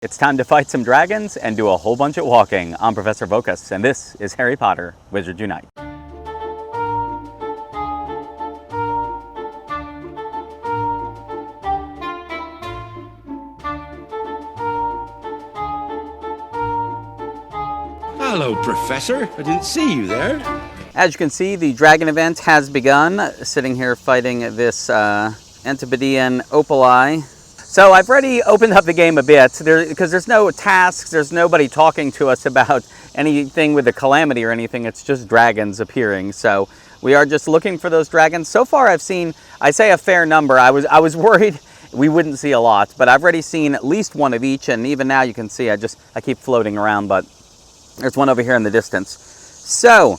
It's time to fight some dragons and do a whole bunch of walking. I'm Professorvoqas, and this is Harry Potter Wizards Unite. Hello, Professor. I didn't see you there. As you can see, the dragon event has begun. Sitting here fighting this Antipodean Opali. So I've already opened up the game a bit because there's no tasks, there's nobody talking to us about anything with the calamity or anything. It's just dragons appearing. So we are just looking for those dragons. So far I've seen, I say a fair number. I was worried we wouldn't see a lot, but I've already seen at least one of each, and even now you can see I keep floating around, but there's one over here in the distance. So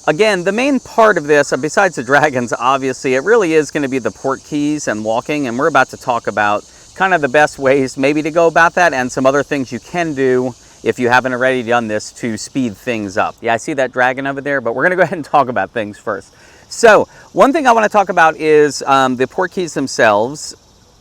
again, the main part of this, besides the dragons, obviously, it really is going to be the Portkeys and walking, and we're about to talk about kind of the best ways maybe to go about that and some other things you can do if you haven't already done this to speed things up. Yeah, I see that dragon over there, but we're going to go ahead and talk about things first. So, one thing I want to talk about is the Portkeys themselves.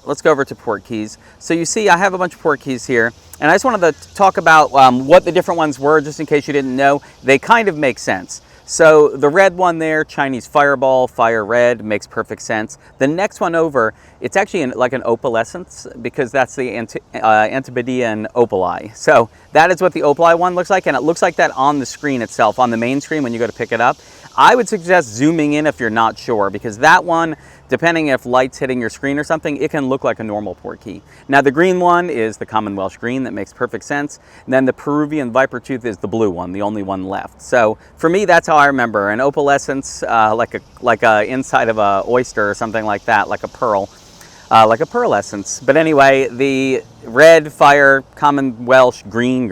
Let's go over to Portkeys. So you see I have a bunch of Portkeys here, and I just wanted to talk about what the different ones were, just in case you didn't know. They kind of make sense. So the red one there, Chinese Fireball, Fire Red, makes perfect sense. The next one over, it's actually like an opalescence, because that's the Antipodean Opali. So that is what the Opali one looks like, and it looks like that on the screen itself, on the main screen when you go to pick it up. I would suggest zooming in if you're not sure, because that one, depending if light's hitting your screen or something, it can look like a normal Portkey. Now the green one is the common Welsh green, that makes perfect sense. And then the Peruvian Viper Tooth is the blue one, the only one left. So for me, that's how I remember an opalescence, like a inside of a oyster or something like that, like a pearl. Like a pearlescence. But anyway, the red, fire, common Welsh, green,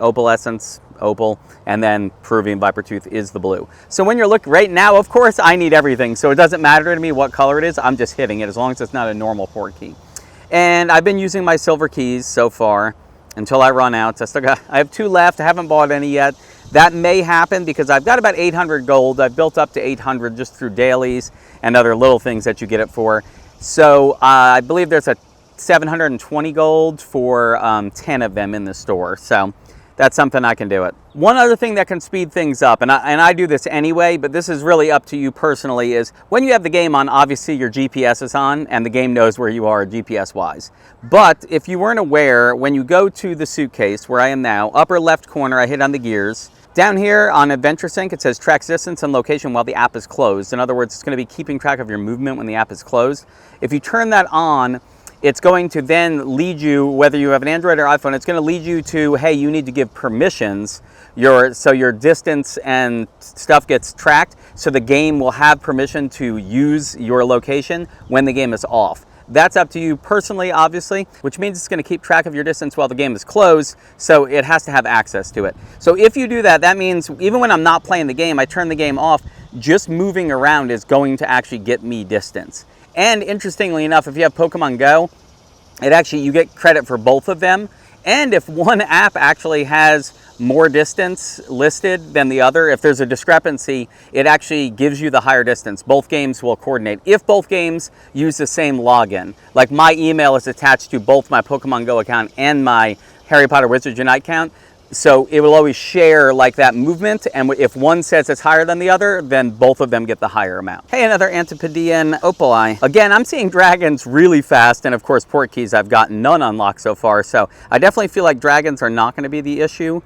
opalescence, opal, and then Peruvian Viper Tooth is the blue. So when you're looking right now, of course, I need everything. So it doesn't matter to me what color it is. I'm just hitting it as long as it's not a normal Portkey. And I've been using my silver keys so far until I run out. I have 2 left. I haven't bought any yet. That may happen because I've got about 800 gold. I've built up to 800 just through dailies and other little things that you get it for. So I believe there's a 720 gold for 10 of them in the store. So that's something I can do it. One other thing that can speed things up, and I do this anyway, but this is really up to you personally, is when you have the game on, obviously your GPS is on and the game knows where you are GPS-wise. But if you weren't aware, when you go to the suitcase, where I am now, upper left corner, I hit on the gears. Down here on Adventure Sync, it says tracks distance and location while the app is closed. In other words, it's going to be keeping track of your movement when the app is closed. If you turn that on, it's going to then lead you, whether you have an Android or iPhone, it's going to lead you to, hey, you need to give permissions. So your distance and stuff gets tracked, so the game will have permission to use your location when the game is off. That's up to you personally, obviously, which means it's going to keep track of your distance while the game is closed, so it has to have access to it. So if you do that, that means even when I'm not playing the game, I turn the game off, just moving around is going to actually get me distance. And interestingly enough, if you have Pokemon Go, you get credit for both of them. And if one app actually has more distance listed than the other, if there's a discrepancy, it actually gives you the higher distance. Both games will coordinate. If both games use the same login, like my email is attached to both my Pokemon Go account and my Harry Potter Wizards Unite account, so it will always share like that movement, and if one says it's higher than the other, then both of them get the higher amount. Hey, another Antipodean Opali. Again, I'm seeing dragons really fast, and of course Portkeys I've gotten none unlocked so far, so I definitely feel like dragons are not going to be the issue.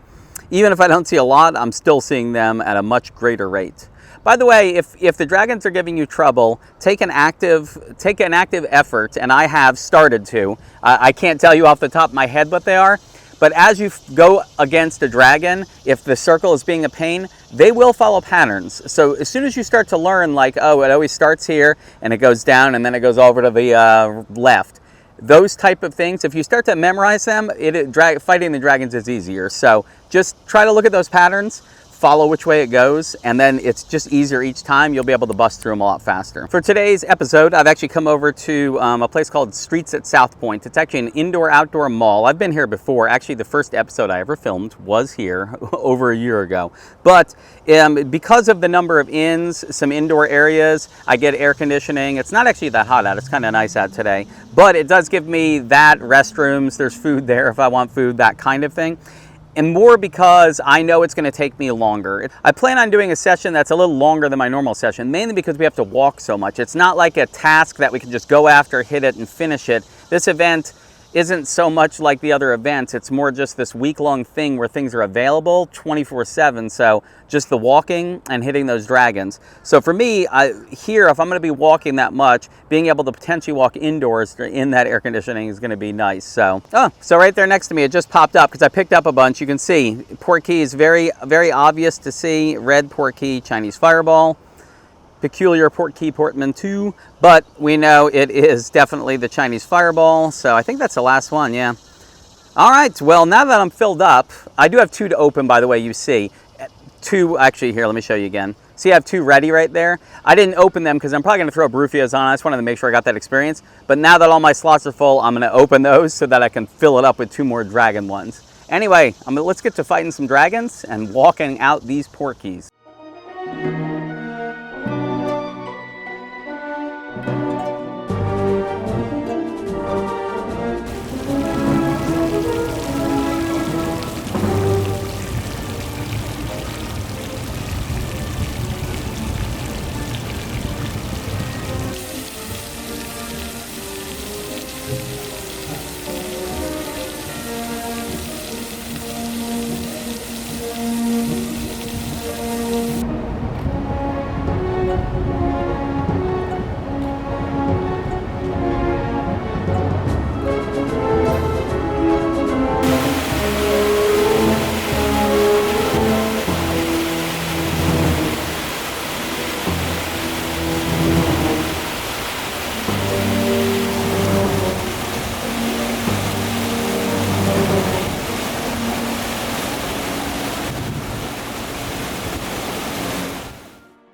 Even if I don't see a lot, I'm still seeing them at a much greater rate. By the way, if the dragons are giving you trouble, take an active effort, and I have started to. I can't tell you off the top of my head what they are. But as you go against a dragon, if the circle is being a pain, they will follow patterns. So as soon as you start to learn, like, oh, it always starts here, and it goes down, and then it goes over to the left. Those type of things, if you start to memorize them, fighting the dragons is easier. So just try to look at those patterns, follow which way it goes, and then it's just easier each time. You'll be able to bust through them a lot faster. For today's episode, I've actually come over to a place called Streets at South Point. It's actually an indoor-outdoor mall. I've been here before. Actually, the first episode I ever filmed was here over a year ago. But because of the number of inns, some indoor areas, I get air conditioning. It's not actually that hot out. It's kind of nice out today. But it does give me that, restrooms, there's food there if I want food, that kind of thing. And more because I know it's going to take me longer. I plan on doing a session that's a little longer than my normal session, mainly because we have to walk so much. It's not like a task that we can just go after, hit it, and finish it. This event isn't so much like the other events. It's more just this week-long thing where things are available 24/7. So just the walking and hitting those dragons. So for me, here, if I'm going to be walking that much, being able to potentially walk indoors in that air conditioning is going to be nice. So right there next to me, it just popped up because I picked up a bunch. You can see Portkey is very, very obvious to see. Red Portkey, Chinese Fireball. Peculiar Portkey portmanteau, but we know it is definitely the Chinese Fireball, so I think that's the last one, yeah. All right, well, now that I'm filled up, I do have 2 to open, by the way, you see. 2, actually, here, let me show you again. See, I have 2 ready right there. I didn't open them because I'm probably going to throw Barufias on. I just wanted to make sure I got that experience. But now that all my slots are full, I'm going to open those so that I can fill it up with 2 more dragon ones. Anyway, let's get to fighting some dragons and walking out these Portkeys.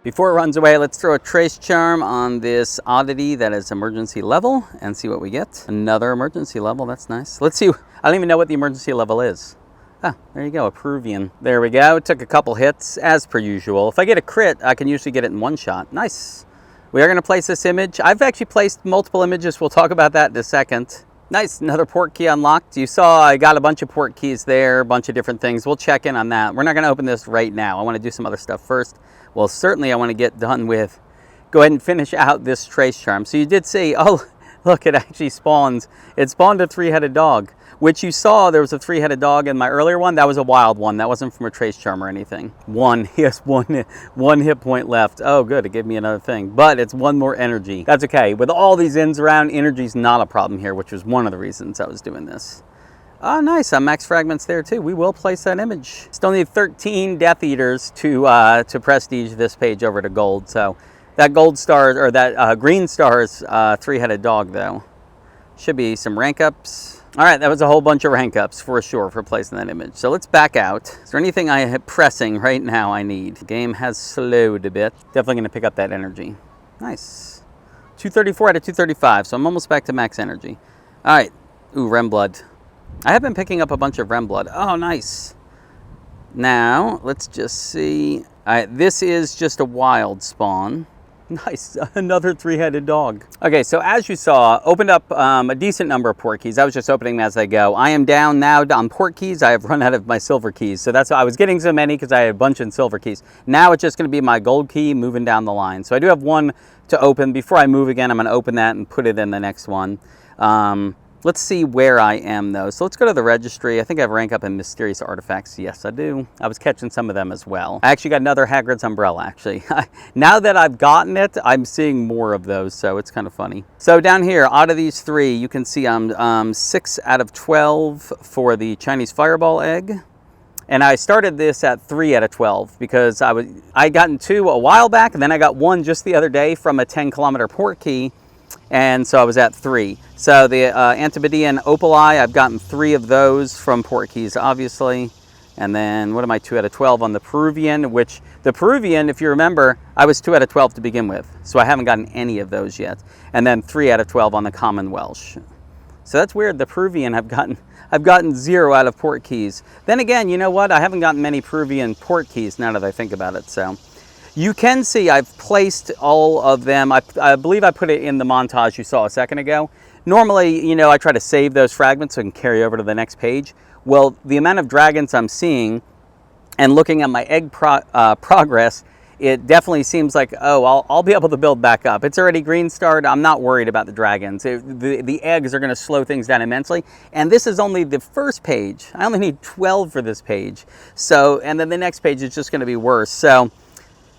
Before it runs away, let's throw a trace charm on this oddity that is emergency level and see what we get. Another emergency level, that's nice. Let's see, I don't even know what the emergency level is. Ah, there you go, a Peruvian. There we go, it took a couple hits as per usual. If I get a crit, I can usually get it in one shot. Nice. We are gonna place this image. I've actually placed multiple images. We'll talk about that in a second. Nice, another Portkey unlocked. You saw I got a bunch of Portkeys there, a bunch of different things. We'll check in on that. We're not gonna open this right now. I wanna do some other stuff first. Well, certainly I want to get done with, go ahead and finish out this trace charm. So you did see, oh, look, it actually spawns. It spawned a 3-headed dog, which you saw there was a 3-headed dog in my earlier one. That was a wild one. That wasn't from a trace charm or anything. He has one hit point left. Oh, good, it gave me another thing. But it's 1 more energy. That's okay. With all these ends around, energy's not a problem here, which was one of the reasons I was doing this. Oh, nice. Max fragments there, too. We will place that image. Still need 13 Death Eaters to prestige this page over to gold. So that gold star, or that green star's 3-headed dog, though. Should be some rank ups. All right, that was a whole bunch of rank ups for sure for placing that image. So let's back out. Is there anything I am pressing right now I need? The game has slowed a bit. Definitely going to pick up that energy. Nice. 234 out of 235, so I'm almost back to max energy. All right. Ooh, Rem Blood. I have been picking up a bunch of Rem Blood. Oh, nice. Now, let's just see. This is just a wild spawn. Nice, another 3-headed dog. Okay, so as you saw, opened up a decent number of Portkeys. I was just opening them as I go. I am down now on Portkeys. I have run out of my silver keys. So that's why I was getting so many because I had a bunch in silver keys. Now it's just gonna be my gold key moving down the line. So I do have 1 to open. Before I move again, I'm gonna open that and put it in the next one. Let's see where I am, though. So let's go to the registry. I think I have rank up in mysterious artifacts. Yes, I do. I was catching some of them as well. I actually got another Hagrid's umbrella, actually. Now that I've gotten it, I'm seeing more of those, so it's kind of funny. So down here, out of these 3, you can see I'm 6 out of 12 for the Chinese Fireball egg. And I started this at 3 out of 12 because I gotten 2 a while back, and then I got 1 just the other day from a 10-kilometer Portkey. And so I was at 3. So the Antipodean Opali, I've gotten 3 of those from Portkeys, obviously. And then, what am I, 2 out of 12 on the Peruvian, which the Peruvian, if you remember, I was 2 out of 12 to begin with. So I haven't gotten any of those yet. And then 3 out of 12 on the Common Welsh. So that's weird. The Peruvian, I've gotten 0 out of Portkeys. Then again, you know what? I haven't gotten many Peruvian Portkeys now that I think about it. So you can see I've placed all of them. I believe I put it in the montage you saw a second ago. Normally, you know, I try to save those fragments so I can carry over to the next page. Well, the amount of dragons I'm seeing and looking at my egg progress, it definitely seems like, oh, I'll be able to build back up. It's already green starred. I'm not worried about the dragons. The eggs are going to slow things down immensely. And this is only the first page. I only need 12 for this page. So, and then the next page is just going to be worse. So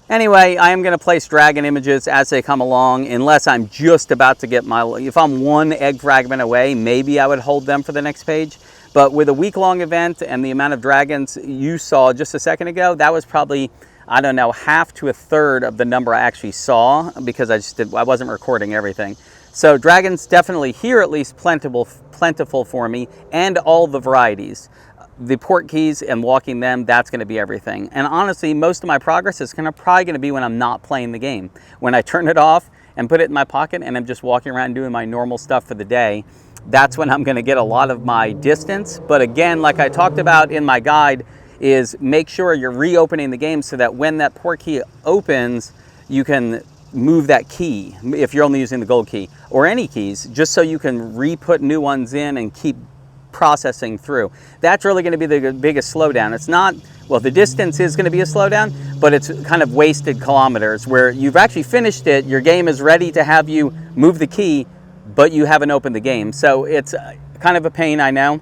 anyway, I am going to place dragon images as they come along, unless I'm just about to get if I'm 1 egg fragment away, maybe I would hold them for the next page. But with a week-long event and the amount of dragons you saw just a second ago, that was probably, I don't know, half to a third of the number I actually saw, because I wasn't recording everything. So dragons definitely here, at least plentiful for me, and all the varieties. The Portkeys and walking them, that's going to be everything. And honestly, most of my progress is probably going to be when I'm not playing the game. When I turn it off and put it in my pocket and I'm just walking around doing my normal stuff for the day, that's when I'm going to get a lot of my distance. But again, like I talked about in my guide, is make sure you're reopening the game so that when that Portkey opens, you can move that key, if you're only using the gold key, or any keys, just so you can re-put new ones in and keep processing through. That's really going to be the biggest slowdown. It's not, well, the distance is going to be a slowdown, but it's kind of wasted kilometers where you've actually finished it, your game is ready to have you move the key, but you haven't opened the game. So it's kind of a pain, I know,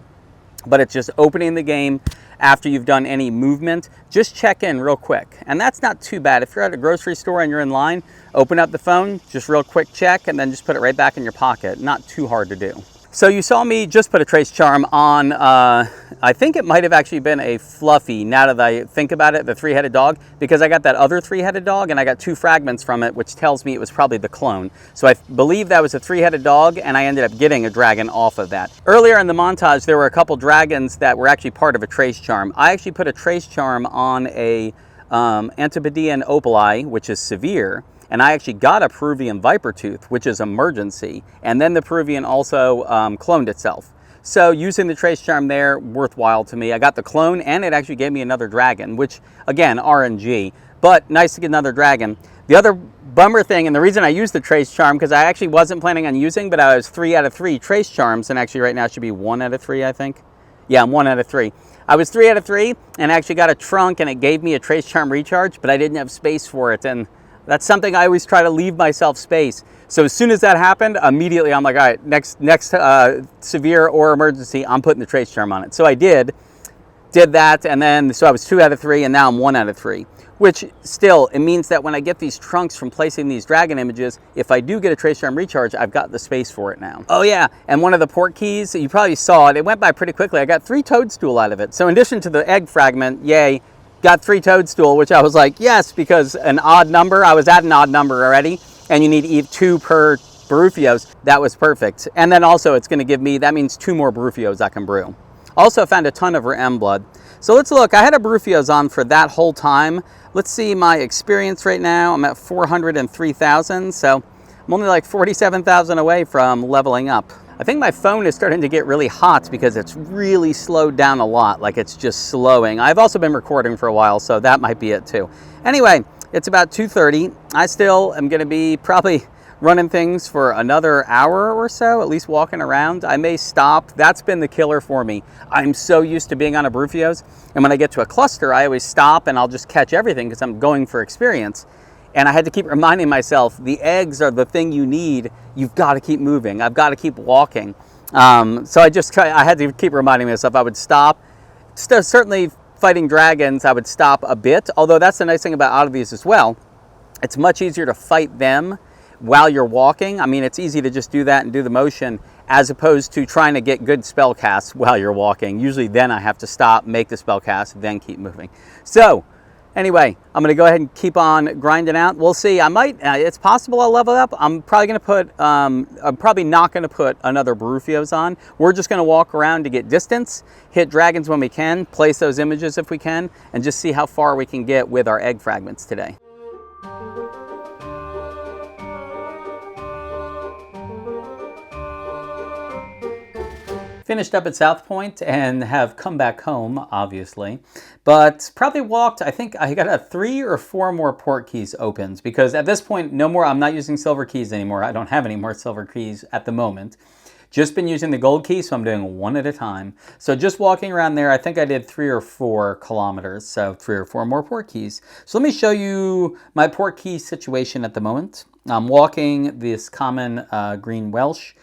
but it's just opening the game after you've done any movement. Just check in real quick. And that's not too bad. If you're at a grocery store and you're in line, open up the phone, just real quick check, and then just put it right back in your pocket. Not too hard to do. So you saw me just put a trace charm on, I think it might have actually been a fluffy, now that I think about it, the 3-headed dog, because I got that other 3-headed dog and I got 2 fragments from it, which tells me it was probably the clone. So I believe that was a 3-headed dog, and I ended up getting a dragon off of that. Earlier in the montage, there were a couple dragons that were actually part of a trace charm. I actually put a trace charm on a Antipodean opali, which is severe, and I actually got a Peruvian viper tooth, which is emergency, and then the Peruvian also cloned itself. So using the trace charm there, worthwhile to me. I got the clone, and it actually gave me another dragon, which, again, RNG, but nice to get another dragon. The other bummer thing, and the reason I used the trace charm, because I actually wasn't planning on using, but I was 3 out of 3 trace charms, and actually right now it should be 1 out of 3, I think. Yeah, I'm 1 out of 3. I was 3 out of 3, and actually got a trunk, and it gave me a trace charm recharge, but I didn't have space for it, and that's something I always try to leave myself space. So as soon as that happened, immediately I'm like, all right, next severe or emergency, I'm putting the trace charm on it. So I did that, and then, so I was 2 out of 3, and now I'm 1 out of 3. Which still, it means that when I get these trunks from placing these dragon images, if I do get a trace charm recharge, I've got the space for it now. Oh yeah, and one of the Portkeys, you probably saw it, it went by pretty quickly. I got 3 toadstool out of it. So in addition to the egg fragment, yay, got 3 toadstool, which I was like, yes, because an odd number, I was at an odd number already, and you need 2 per Barufios. That was perfect. And then also it's going to give me, that means 2 more Barufios I can brew. Also found a ton of her M blood. So let's look, I had a Barufios on for that whole time. Let's see my experience right now. I'm at 403,000, so I'm only like 47,000 away from leveling up. I think my phone is starting to get really hot because it's really slowed down a lot, like it's just slowing. I've also been recording for a while, so that might be it too. Anyway, it's about 2:30. I still am gonna be probably running things for another hour or so, at least walking around. I may stop. That's been the killer for me. I'm so used to being on a Barufios, and when I get to a cluster, I always stop and I'll just catch everything because I'm going for experience. And I had to keep reminding myself, the eggs are the thing you need. You've got to keep moving. I've got to keep walking. So I had to keep reminding myself I would stop. Certainly fighting dragons, I would stop a bit, although that's the nice thing about oddities as well. It's much easier to fight them while you're walking. I mean, it's easy to just do that and do the motion as opposed to trying to get good spell casts while you're walking. Usually then I have to stop, make the spell cast, then keep moving. So Anyway, I'm going to go ahead and keep on grinding out. We'll see. I might, it's possible I'll level up. I'm probably going to put, I'm probably not going to put another Barufios on. We're just going to walk around to get distance, hit dragons when we can, place those images if we can, and just see how far we can get with our egg fragments today. Finished up at South Point and have come back home, obviously, but probably walked, I think I got 3 or 4 more Portkeys opens, because at this point, no more, I'm not using silver keys anymore. I don't have any more silver keys at the moment. Just been using the gold key, so I'm doing one at a time. So just walking around there, I think I did 3 or 4 kilometers, so 3 or 4 more Portkeys. So let me show you my Portkey situation at the moment. I'm walking this common green Welsh.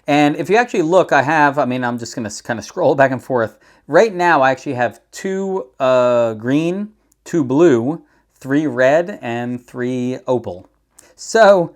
And if you actually look, I'm just going to kind of scroll back and forth. Right now, I actually have 2 green, 2 blue, 3 red, and 3 opal. So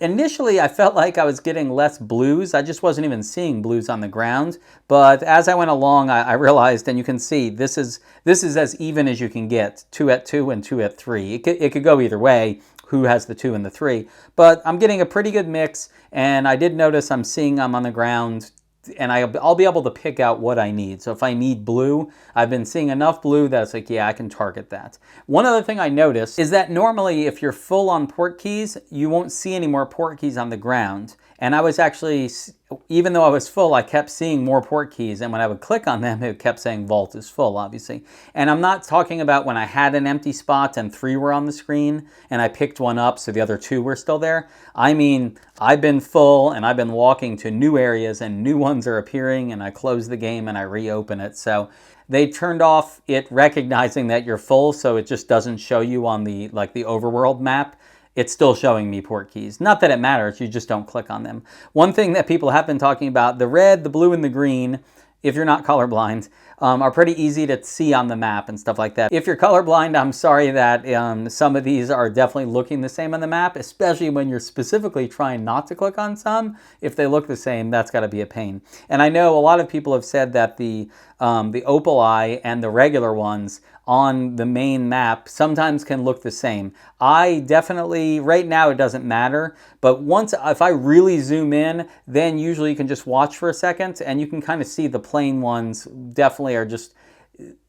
initially, I felt like I was getting less blues. I just wasn't even seeing blues on the ground. But as I went along, I realized, and you can see, this is as even as you can get, 2 at 2 and 2 at 3. It could go either way, who has the 2 and the 3. But I'm getting a pretty good mix, and I did notice I'm seeing them on the ground, and I'll be able to pick out what I need. So if I need blue, I've been seeing enough blue that it's like, yeah, I can target that. One other thing I noticed is that normally if you're full on Portkeys, you won't see any more Portkeys on the ground. And I was actually, even though I was full, I kept seeing more Portkeys, and when I would click on them, it kept saying vault is full, obviously. And I'm not talking about when I had an empty spot and 3 were on the screen, and I picked one up so the other 2 were still there. I mean, I've been full, and I've been walking to new areas, and new ones are appearing, and I close the game and I reopen it. So they turned off it recognizing that you're full, so it just doesn't show you on the overworld map. It's still showing me Portkeys. Not that it matters, you just don't click on them. One thing that people have been talking about, the red, the blue, and the green, if you're not colorblind, are pretty easy to see on the map and stuff like that. If you're colorblind, I'm sorry that some of these are definitely looking the same on the map, especially when you're specifically trying not to click on some. If they look the same, that's got to be a pain. And I know a lot of people have said that the opal eye and the regular ones on the main map sometimes can look the same. I definitely, right now it doesn't matter, but if I really zoom in, then usually you can just watch for a second and you can kind of see the plain ones definitely are just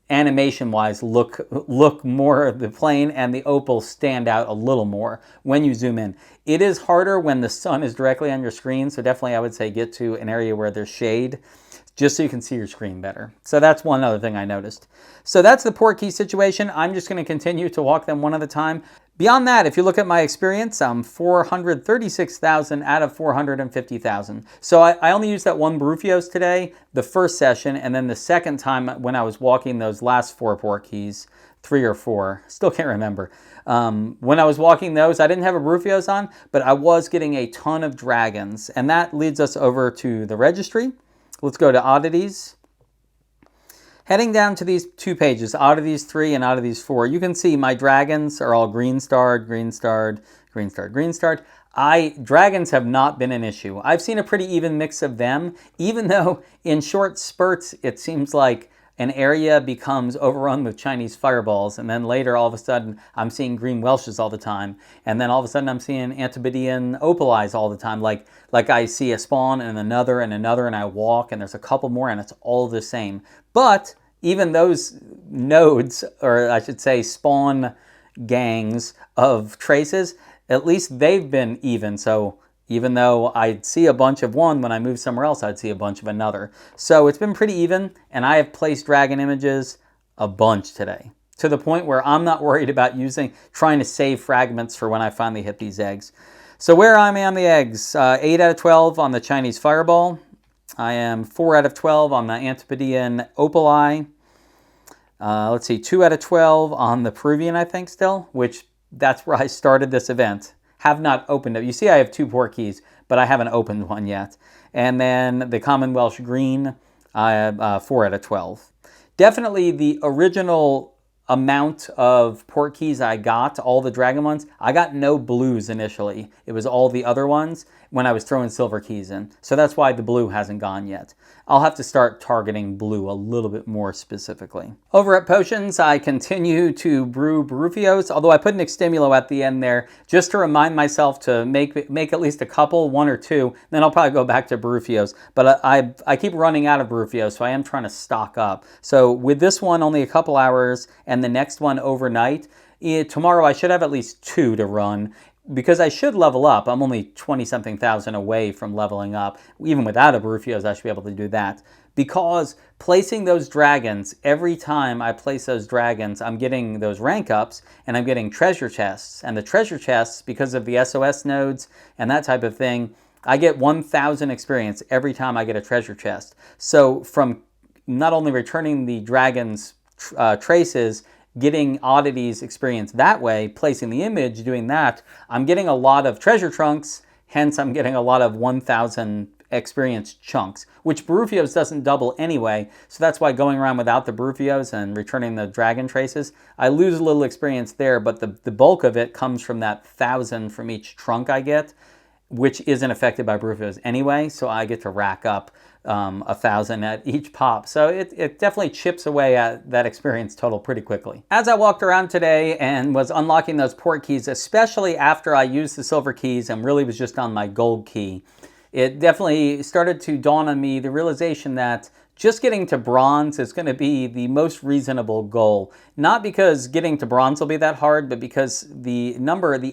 animation wise look more the plain, and the opal stand out a little more when you zoom in. It is harder when the sun is directly on your screen, so definitely I would say get to an area where there's shade, just so you can see your screen better. So that's one other thing I noticed. So that's the Portkey situation. I'm just going to continue to walk them one at a time. Beyond that, if you look at my experience, I'm 436,000 out of 450,000. So I only used that one Barufios today, the first session, and then the second time when I was walking those last 4 Portkeys, 3 or 4, still can't remember. When I was walking those, I didn't have a Barufios on, but I was getting a ton of dragons. And that leads us over to the registry. Let's go to oddities. Heading down to these 2 pages, oddities 3 and oddities 4, you can see my dragons are all green starred, green starred, green starred, green starred. Dragons have not been an issue. I've seen a pretty even mix of them, even though in short spurts it seems like an area becomes overrun with Chinese fireballs, and then later all of a sudden I'm seeing green Welshes all the time, and then all of a sudden I'm seeing Antipodean opal eyes all the time, like I see a spawn and another and another, and I walk and there's a couple more and it's all the same. But even those nodes, or I should say spawn gangs of traces, at least they've been even. So even though I'd see a bunch of one, when I move somewhere else, I'd see a bunch of another. So it's been pretty even, and I have placed dragon images a bunch today, to the point where I'm not worried about trying to save fragments for when I finally hit these eggs. So where am I on the eggs? 8 out of 12 on the Chinese fireball. I am 4 out of 12 on the Antipodean opal eye. Let's see, 2 out of 12 on the Peruvian, I think still, which that's where I started this event. Have not opened it. You see I have 2 Portkeys, but I haven't opened one yet. And then the common Welsh green, I have 4 out of 12. Definitely the original amount of Portkeys I got, all the dragon ones, I got no blues initially. It was all the other ones. when I was throwing silver keys in. So that's why the blue hasn't gone yet. I'll have to start targeting blue a little bit more specifically. Over at Potions, I continue to brew Barufios, although I put an Extimulo at the end there just to remind myself to make at least a couple, 1 or 2, then I'll probably go back to Barufios. But I keep running out of Barufios, so I am trying to stock up. So with this one, only a couple hours, and the next one overnight, tomorrow I should have at least 2 to run, because I should level up. I'm only 20-something thousand away from leveling up. Even without a Barufios, I should be able to do that. Because placing those dragons, every time I place those dragons, I'm getting those rank ups, and I'm getting treasure chests. And the treasure chests, because of the SOS nodes and that type of thing, I get 1,000 experience every time I get a treasure chest. So from not only returning the dragon's traces, getting oddities experience that way, placing the image, doing that, I'm getting a lot of treasure trunks, hence I'm getting a lot of 1,000 experience chunks, which Barufios doesn't double anyway, so that's why going around without the Barufios and returning the dragon traces, I lose a little experience there, but the bulk of it comes from that 1,000 from each trunk I get, which isn't affected by Barufios anyway, so I get to rack up 1,000 at each pop. So it definitely chips away at that experience total pretty quickly. As I walked around today and was unlocking those port keys, especially after I used the silver keys and really was just on my gold key, it definitely started to dawn on me the realization that just getting to bronze is going to be the most reasonable goal. Not because getting to bronze will be that hard, but because the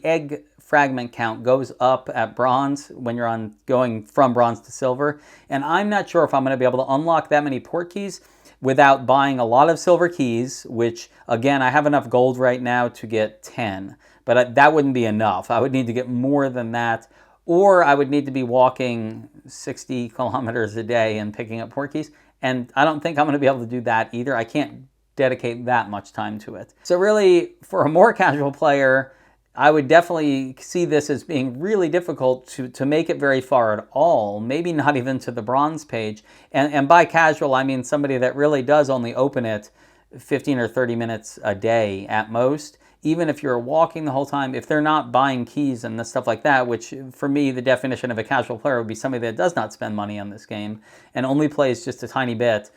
egg fragment count goes up at bronze when you're going from bronze to silver. And I'm not sure if I'm going to be able to unlock that many port keys without buying a lot of silver keys, which again, I have enough gold right now to get 10, but that wouldn't be enough. I would need to get more than that, or I would need to be walking 60 kilometers a day and picking up port keys. And I don't think I'm going to be able to do that either. I can't dedicate that much time to it. So really, for a more casual player, I would definitely see this as being really difficult to make it very far at all, maybe not even to the bronze page. And by casual, I mean somebody that really does only open it 15 or 30 minutes a day at most. Even if you're walking the whole time, if they're not buying keys and stuff like that, which for me, the definition of a casual player would be somebody that does not spend money on this game and only plays just a tiny bit,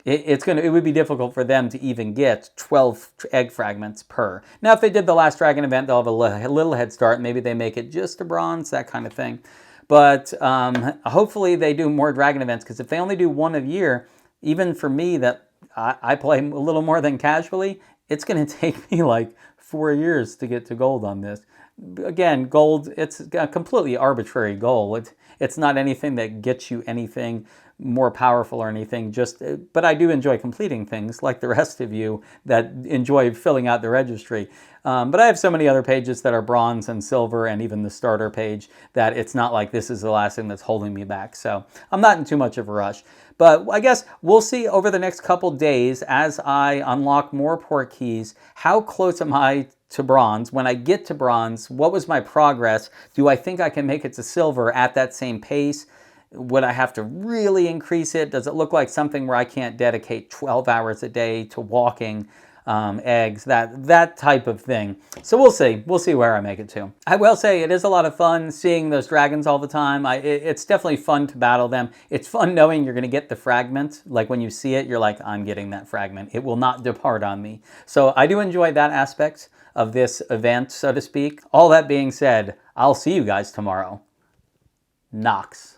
it would be difficult for them to even get 12 egg fragments per. Now, if they did the last dragon event, they'll have a little head start. Maybe they make it just a bronze, that kind of thing. But hopefully they do more dragon events, because if they only do 1 a year, even for me that I play a little more than casually, it's going to take me like 4 years to get to gold on this. Again, gold, it's a completely arbitrary goal. It's not anything that gets you anything more powerful or anything, but I do enjoy completing things like the rest of you that enjoy filling out the registry. But I have so many other pages that are bronze and silver, and even the starter page, that it's not like this is the last thing that's holding me back. So I'm not in too much of a rush. But I guess we'll see over the next couple days as I unlock more port keys, how close am I to bronze? When I get to bronze, what was my progress? Do I think I can make it to silver at that same pace? Would I have to really increase it? Does it look like something where I can't dedicate 12 hours a day to walking eggs, that type of thing? So we'll see. We'll see where I make it to. I will say it is a lot of fun seeing those dragons all the time. It's definitely fun to battle them. It's fun knowing you're going to get the fragment. Like when you see it, you're like, I'm getting that fragment. It will not depart on me. So I do enjoy that aspect of this event, so to speak. All that being said, I'll see you guys tomorrow. Knox.